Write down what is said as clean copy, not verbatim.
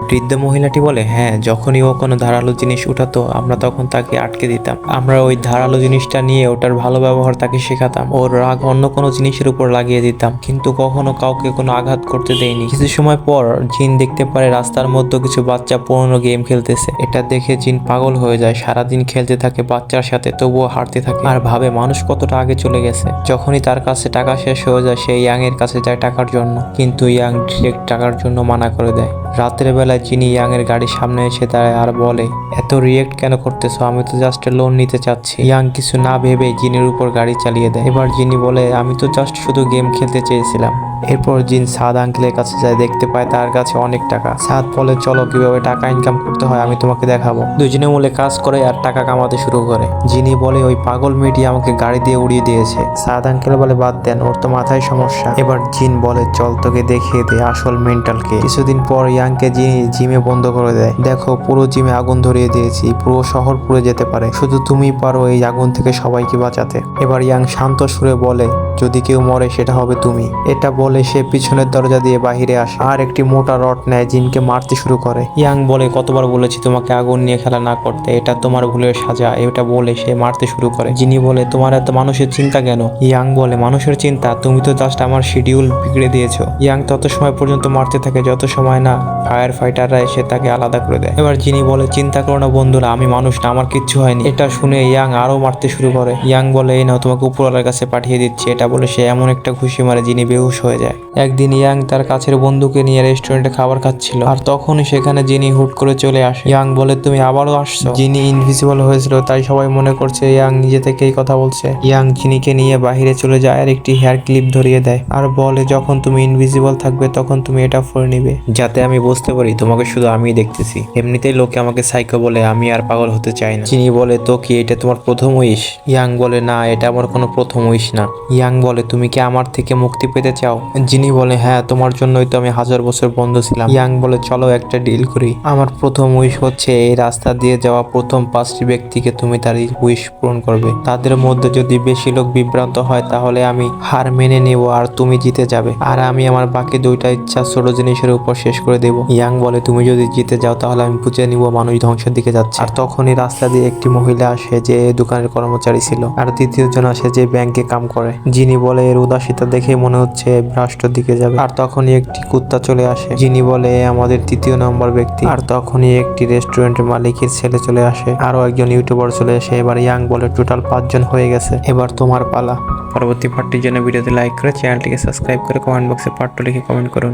বৃদ্ধ মহিলাটি বলে, হ্যাঁ, যখনই ও কোনো ধারালো জিনিস উঠাতো আমরা তখন তাকে আটকে দিতাম। আমরা ওই ধারালো জিনিসটা নিয়ে ওটার ভালো ব্যবহার তাকে শেখাতাম। ওর রাগ অন্য কোনো জিনিসের উপর লাগিয়ে দিতাম, কিন্তু কখনো কাউকে কোনো আঘাত করতে দেইনি। কিছু সময় পর জিন দেখতে পারে রাস্তার মধ্যে কিছু বাচ্চা পুরনো গেম খেলতেছে। এটা দেখে জিন পাগল হয়ে যায়। সারাদিন খেলতে থাকে বাচ্চার সাথে, তবুও হারতে থাকে আর ভাবে মানুষ কতটা আগে চলে গেছে। যখনই তার কাছে টাকা শেষ হয়ে যায় সে ইয়াং এর কাছে যায় টাকার জন্য, কিন্তু ইয়াং ডিরেক্ট টাকার জন্য মানা করে দেয়। রাতের বেলায় জিনি ইয়াং এর গাড়ির সামনে এসে দাঁড়ায় আর বলে, এত রিয়েক্ট কেন করতেছো? আমি তো জাস্ট লোন নিতে চাচ্ছি। ইয়াং কিছু না ভেবে জিনের উপর গাড়ি চালিয়ে দেয়। এবার জিনি বলে, আমি তো জাস্ট শুধু গেম খেলতে চেয়েছিলাম। এরপর জিন সাদ আঙ্কেলের কাছে যায়, দেখতে পায় তার কাছে অনেক টাকা। সাদ বলে, চলো কিভাবে টাকা ইনকাম করতে হয় আমি তোমাকে দেখাবো। দুজনে মিলে কাজ করে আর টাকা কামাতে শুরু করে। জিনি বলে, ওই পাগল মেয়েটি আমাকে গাড়ি দিয়ে উড়িয়ে দিয়েছে। সাদ আঙ্কেল বলে, বাদ দেন, ওর তো মাথায় সমস্যা। এবার জিন বলে, চল তোকে দেখিয়ে দে আসল মেন্টালকে। কিছুদিন পর ইয়াংকে জিমে বন্ধ করে দেয়। দেখো, পুরো জিমে আগুন ধরিয়ে দিয়েছি, পুরো শহর পুড়ে যেতে পারে, শুধু তুমি পারো এই আগুন থেকে সবাইকে বাঁচাতে। এবার ইয়াং শান্ত সুরে বলে, যদি কেউ মরে সেটা হবে তুমি। এটা বলে সে পিছনের দরজা দিয়ে বাহিরে আসে আর একটি মোটা রড নেয়, জিনকে মারতে শুরু করে। ইয়াং বলে, কতবার বলেছি তোমাকে আগুন নিয়ে খেলা না করতে, এটা তোমার ভুলের সাজা। এটা বলে সে মারতে শুরু করে। জিনি বলে, তোমার এত মানুষের চিন্তা কেন? ইয়াং বলে, মানুষের চিন্তা? তুমি তো জাস্ট আমার শিডিউল বিগড়ে দিয়েছো। ইয়াং তত সময় পর্যন্ত মারতে থাকে যত সময় না ফায়ার ফাইটাররা এসে তাকে আলাদা করে দেয়। এবার জিনি বলে, চিন্তা করো না বন্ধুরা, আমি মানুষ না, আমার কিচ্ছু হয়নি। এটা শুনে ইয়াং আরো মারতে শুরু করে। ইয়াং বলে, এই নাও, তোমাকে উপরওয়ালার কাছে পাঠিয়ে দিচ্ছি। এটা বলে সে এমন একটা ঘুষি মারে জিনি বেহুশ হয়ে যায়। একদিন ইয়াং তার কাছের বন্ধুকে নিয়ে রেস্টুরেন্টে খাবার খাচ্ছিল, আর তখনই সেখানে জিনি হুট করে চলে আসে। ইয়াং বলে, তুমি আবারও আসছো? জিনি ইনভিজিবল হয়েছিল তাই সবাই মনে করছে ইয়াং নিজে থেকেই কথা বলছে। ইয়াং জিনিকে নিয়ে বাহিরে চলে যায় আর একটি হেয়ার ক্লিপ ধরিয়ে দেয় আর বলে, যখন তুমি ইনভিজিবল থাকবে তখন তুমি এটা পরে নিবে, যাতে আমি বুঝতে পারি তোমাকে শুধু আমিই দেখতেছি। এমনিতেই লোকে আমাকে সাইকো বলে, আমি আর পাগল হতে চাই না। জিনি বলে, তো কি এটা তোমার প্রথম উইশ? ইয়াং বলে, না, এটা আমার কোনো প্রথম উইশ না। ইয়াং বলে, তুমি কি আমার থেকে মুক্তি পেতে চাও? জিনি বলে, হ্যাঁ, তোমার জন্যই তো আমি 1000 বছর বন্ধ ছিলাম। ইয়াং বলে, চলো একটা ডিল করি। আমার প্রথম উইশ হচ্ছে এই রাস্তা দিয়ে যাওয়া প্রথম 5টি ব্যক্তিকে তুমি তার উইশ পূরণ করবে। তাদের মধ্যে যদি বেশি লোক বিভ্রান্ত হয় তাহলে আমি হার মেনে নেব আর তুমি জিতে যাবে, আর আমি আমার বাকি 2টা ইচ্ছা ছোট জিনিসের উপর শেষ করে দেব। ইয়াং বলে, তুমি যদি জিতে যাও তাহলে আমি বুঝে নিব মানুষ ধ্বংসের দিকে যাচ্ছে। আর তখনই রাস্তা দিয়ে একটি মহিলা আসে যে দোকানের কর্মচারী ছিল, আর দ্বিতীয় জন আসে যে ব্যাংকে কাম করে। জিনি বলে, এর উদাসীতা দেখে মনে হচ্ছে রাষ্ট্রের দিকে যাবে। আর তখনই একটি কুত্তা চলে আসে। জিনি বলে, আমাদের 3য় নম্বর ব্যক্তি। আর তখনই একটি রেস্টুরেন্টের মালিকের ছেলে চলে আসে, আরো একজন ইউটিউবার চলে আসে। এবার ইয়াং বলে, টোটাল 5 জন হয়ে গেছে, এবার তোমার পালা। পরবর্তী পার্টির জন্য ভিডিওতে লাইক করে চ্যানেলটিকে সাবস্ক্রাইব করে কমেন্ট বক্সে পার্ট 2 লিখে কমেন্ট করুন।